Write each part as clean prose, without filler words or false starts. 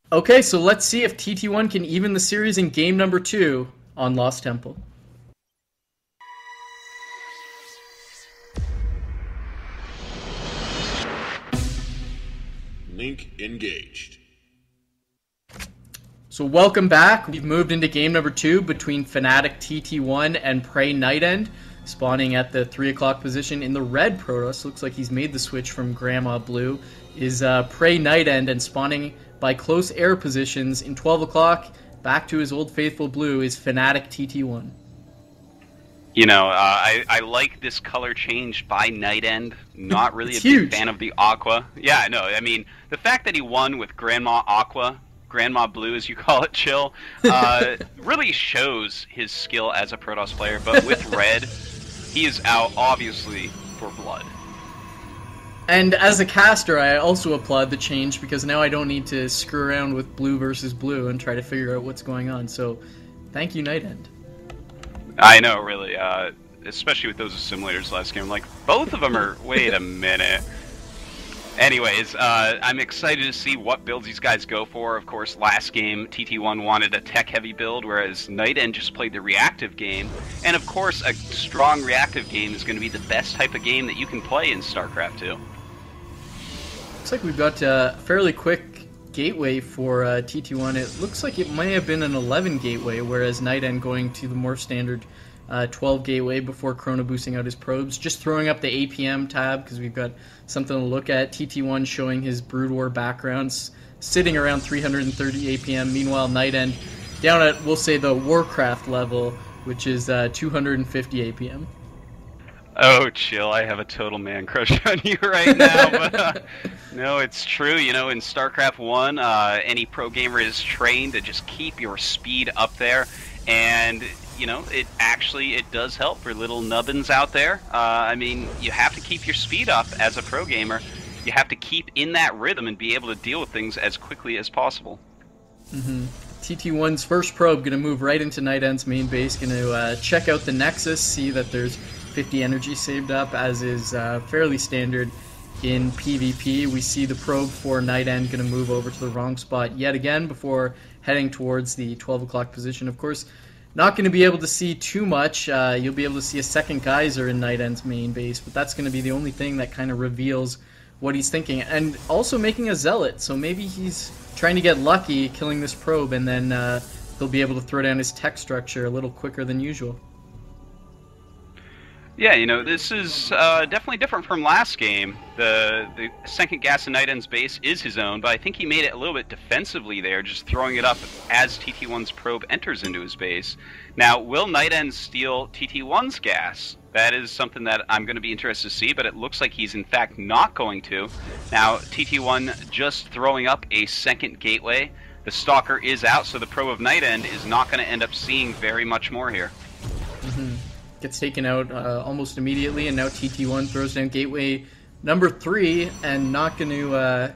Okay, so let's see if TT1 can even the series in game number 2 on Lost Temple. Link engaged. So welcome back. We've moved into game number 2 between FnaticTTOne and Prae.NightEnD, spawning at the 3 o'clock position in the red Protoss. Looks like he's made the switch from Grandma Blue. Is Prae.NightEnD, and spawning by close air positions in 12 o'clock, back to his old faithful blue, is FnaticTTOne. You know, I like this color change by NightEnD. Not really It's a big huge. fan of the Aqua. Yeah, no, I mean, the fact that he won with Grandma Aqua, Grandma Blue as you call it, Chill, really shows his skill as a Protoss player. But with Red, he is out, obviously, for blood. And as a caster, I also applaud the change because now I don't need to screw around with blue versus blue and try to figure out what's going on. So, thank you, NightEnD. I know, really, especially with those assimilators last game. Like, both of them are... Wait a minute. Anyways, I'm excited to see what builds these guys go for. Of course, last game, TT1 wanted a tech-heavy build, whereas NightEnD just played the reactive game. And of course, a strong reactive game is going to be the best type of game that you can play in StarCraft 2. Looks like we've got a fairly quick gateway for TT1. It looks like it might have been an 11 gateway, whereas NightEnD going to the more standard 12 gateway before chrono boosting out his probes. Just throwing up the APM tab because we've got something to look at. TT1 showing his Brood War backgrounds, sitting around 330 APM. Meanwhile, NightEnD down at, we'll say, the Warcraft level, which is 250 APM. Oh, Chill, I have a total man crush on you right now, but no, it's true. You know, in StarCraft 1, any pro gamer is trained to just keep your speed up there, and, you know, it does help for little nubbins out there. I mean, you have to keep your speed up as a pro gamer. You have to keep in that rhythm and be able to deal with things as quickly as possible. TT1's first probe going to move right into NightEnd's main base, going to check out the Nexus, see that there's 50 energy saved up, as is fairly standard in PvP. We see the probe for NightEnD going to move over to the wrong spot yet again before heading towards the 12 o'clock position. Of course, not going to be able to see too much. You'll be able to see a second geyser in NightEnd's main base, but that's going to be the only thing that kind of reveals what he's thinking. And also making a Zealot, so maybe he's trying to get lucky killing this probe, and then he'll be able to throw down his tech structure a little quicker than usual. Yeah, you know, this is definitely different from last game. The second gas in NightEnd's base is his own, but I think he made it a little bit defensively there, just throwing it up as TT1's probe enters into his base. Now, will NightEnd steal TT1's gas? That is something that I'm going to be interested to see, but it looks like he's in fact not going to. Now, TT1 just throwing up a second gateway. The Stalker is out, so the probe of NightEnd is not going to end up seeing very much more here. Gets taken out almost immediately, and now TT1 throws down gateway number 3 and not going to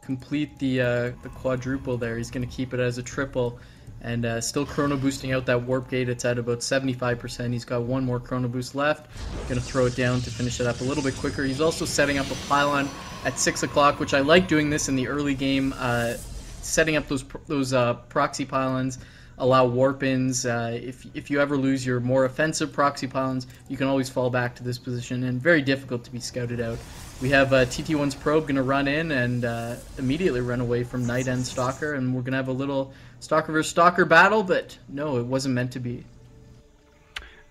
complete the quadruple there. He's going to keep it as a triple, and still chrono boosting out that warp gate. It's at about 75%. He's got one more chrono boost left. Going to throw it down to finish it up a little bit quicker. He's also setting up a pylon at 6 o'clock, which I like doing this in the early game, setting up those proxy pylons. Allow warp-ins. If you ever lose your more offensive proxy pylons, you can always fall back to this position, and very difficult to be scouted out. We have TT1's probe going to run in and immediately run away from NightEnd Stalker, and we're going to have a little Stalker versus Stalker battle, but no, it wasn't meant to be.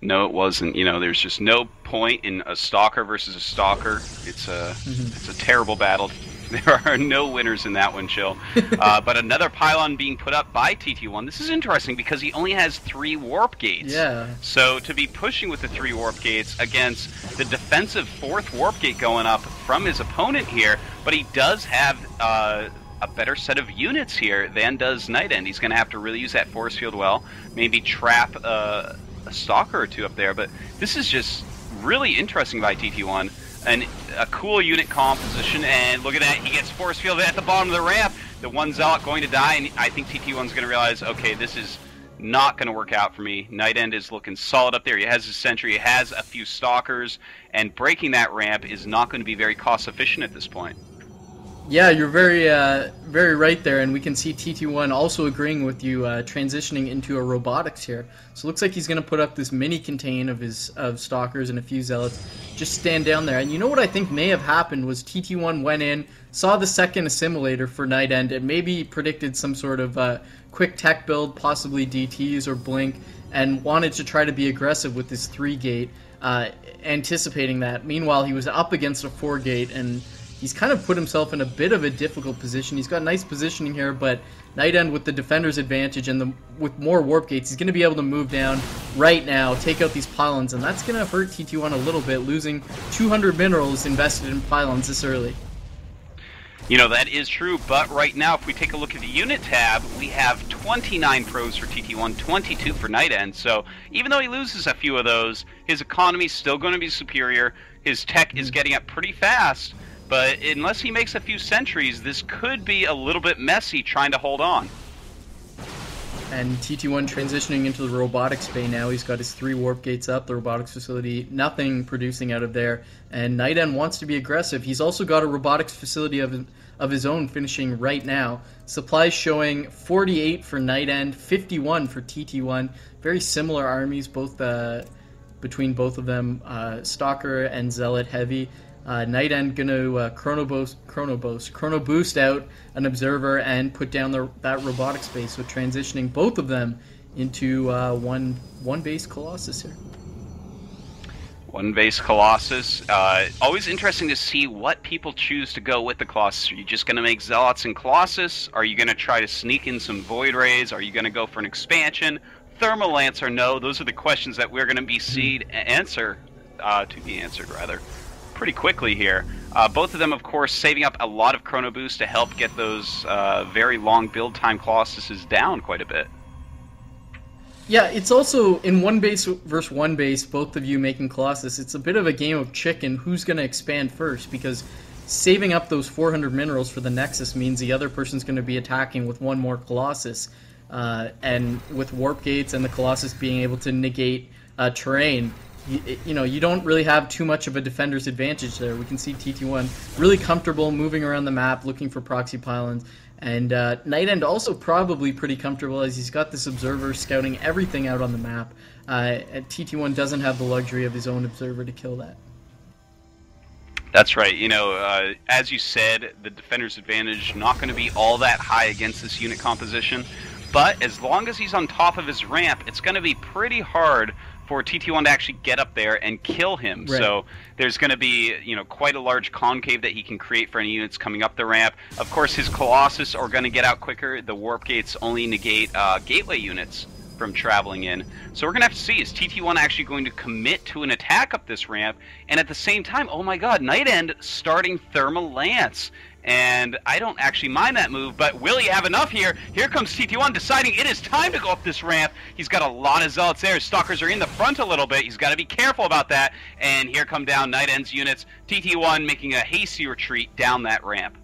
No, it wasn't. You know, there's just no point in a Stalker versus a Stalker. It's a terrible battle. There are no winners in that one, Chill. But another pylon being put up by TT1. This is interesting because he only has 3 warp gates. Yeah. So to be pushing with the 3 warp gates against the defensive 4th warp gate going up from his opponent here, but he does have a better set of units here than does NightEnd. He's going to have to really use that force field well, maybe trap a Stalker or 2 up there. But this is just really interesting by TT1. And a cool unit composition, and look at that, he gets force field at the bottom of the ramp. The one Zealot going to die, and I think TT1's going to realize, okay, this is not going to work out for me. NightEnd is looking solid up there. He has his sentry, he has a few Stalkers, and breaking that ramp is not going to be very cost efficient at this point. Yeah, you're very right there, and we can see TT1 also agreeing with you, transitioning into a robotics here. So it looks like he's going to put up this mini contain of stalkers and a few zealots, just stand down there. And you know what I think may have happened was TT1 went in, saw the second assimilator for NightEnD, and maybe predicted some sort of quick tech build, possibly DTs or Blink, and wanted to try to be aggressive with this 3-gate, anticipating that. Meanwhile, he was up against a 4-gate, and he's kind of put himself in a bit of a difficult position. He's got nice positioning here, but NightEnD with the defender's advantage and with more warp gates, he's going to be able to move down right now, take out these pylons, and that's going to hurt TT1 a little bit, losing 200 minerals invested in pylons this early. You know, that is true, but right now, if we take a look at the unit tab, we have 29 pros for TT1, 22 for NightEnD, so even though he loses a few of those, his economy's still going to be superior, his tech is getting up pretty fast, but unless he makes a few sentries, this could be a little bit messy trying to hold on. And TT1 transitioning into the robotics bay now. He's got his 3 warp gates up, the robotics facility, nothing producing out of there. And NightEnD wants to be aggressive. He's also got a robotics facility of his own finishing right now. Supplies showing 48 for NightEnD, 51 for TT1. Very similar armies, both between both of them, Stalker and Zealot heavy. NightEnD gonna chrono boost out an observer and put down that robotic space, so transitioning both of them into one base Colossus here. One base Colossus. Always interesting to see what people choose to go with the Colossus. Are you just going to make Zealots and Colossus? Are you going to try to sneak in some Void Rays? Are you going to go for an expansion? Thermal Lance or no? Those are the questions that we're going to be answered rather. Pretty quickly here. Both of them, of course, saving up a lot of chrono boost to help get those very long build time Colossuses down quite a bit. Yeah, it's also in one base versus one base, both of you making Colossus. It's a bit of a game of chicken, who's going to expand first, because saving up those 400 minerals for the Nexus means the other person's going to be attacking with one more Colossus. And with warp gates and the Colossus being able to negate terrain, you don't really have too much of a defender's advantage there. We can see TT1 really comfortable moving around the map, looking for proxy pylons, and NightEnD also probably pretty comfortable as he's got this observer scouting everything out on the map. TT1 doesn't have the luxury of his own observer to kill that. That's right. As you said, the defender's advantage not going to be all that high against this unit composition, but as long as he's on top of his ramp, it's going to be pretty hard for TT1 to actually get up there and kill him. Right. So there's going to be, quite a large concave that he can create for any units coming up the ramp. Of course, his Colossus are going to get out quicker. The warp gates only negate gateway units from traveling in. So we're going to have to see, is TT1 actually going to commit to an attack up this ramp? And at the same time, oh my god, NightEnD starting Thermal Lance. And I don't actually mind that move, but will he have enough here? Here comes TT1 deciding it is time to go up this ramp. He's got a lot of Zealots there. His Stalkers are in the front a little bit. He's got to be careful about that. And here come down NightEnd's units. TT1 making a hasty retreat down that ramp.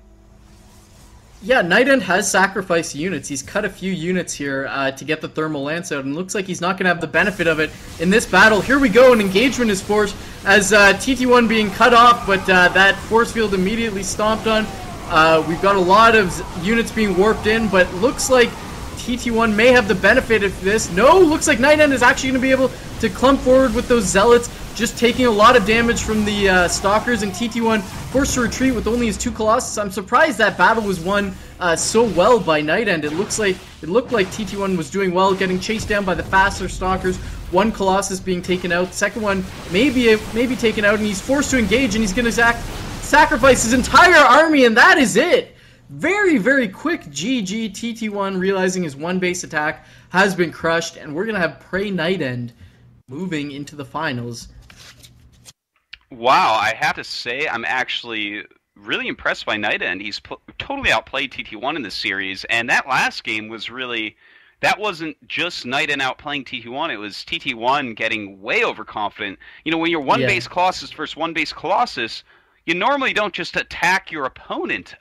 Yeah, NightEnD has sacrificed units. He's cut a few units here to get the Thermal Lance out, and looks like he's not going to have the benefit of it in this battle. Here we go, an engagement is forced as TT1 being cut off, but that force field immediately stomped on. We've got a lot of units being warped in, but looks like TT1 may have the benefit of this. No, looks like NightEnD is actually going to be able to clump forward with those Zealots, just taking a lot of damage from the Stalkers, and TT1 forced to retreat with only his 2 Colossus. I'm surprised that battle was won so well by NightEnD. It looked like TT1 was doing well, getting chased down by the faster Stalkers. 1 Colossus being taken out, second one maybe taken out, and he's forced to engage, and he's going to sacrifice his entire army, and that is it. Very, very quick GG. TT1 realizing his one base attack has been crushed, and we're going to have Prae.NightEnD moving into the finals. Wow, I have to say I'm actually really impressed by NightEnD. He's totally outplayed TT1 in this series, and that last game was really... That wasn't just NightEnD outplaying TT1, it was TT1 getting way overconfident. When you're one base Colossus versus one base Colossus, you normally don't just attack your opponent.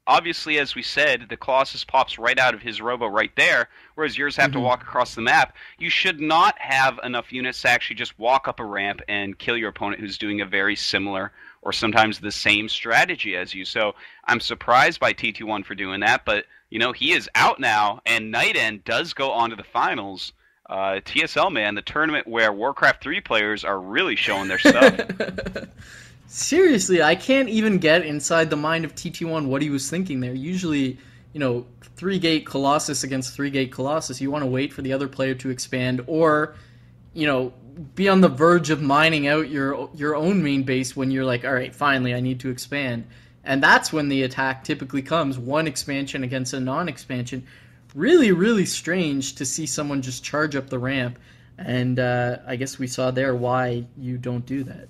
Obviously, as we said, the Colossus pops right out of his robo right there, whereas yours have to walk across the map. You should not have enough units to actually just walk up a ramp and kill your opponent who's doing a very similar or sometimes the same strategy as you. So I'm surprised by TT1 for doing that, but he is out now, and NightEnD does go on to the finals. TSL, man, the tournament where Warcraft 3 players are really showing their stuff. Seriously, I can't even get inside the mind of TT1 what he was thinking there. Usually, 3-gate Colossus against 3-gate Colossus, you want to wait for the other player to expand, or, be on the verge of mining out your own main base when you're like, all right, finally, I need to expand. And that's when the attack typically comes, one expansion against a non-expansion. Really, really strange to see someone just charge up the ramp. And I guess we saw there why you don't do that.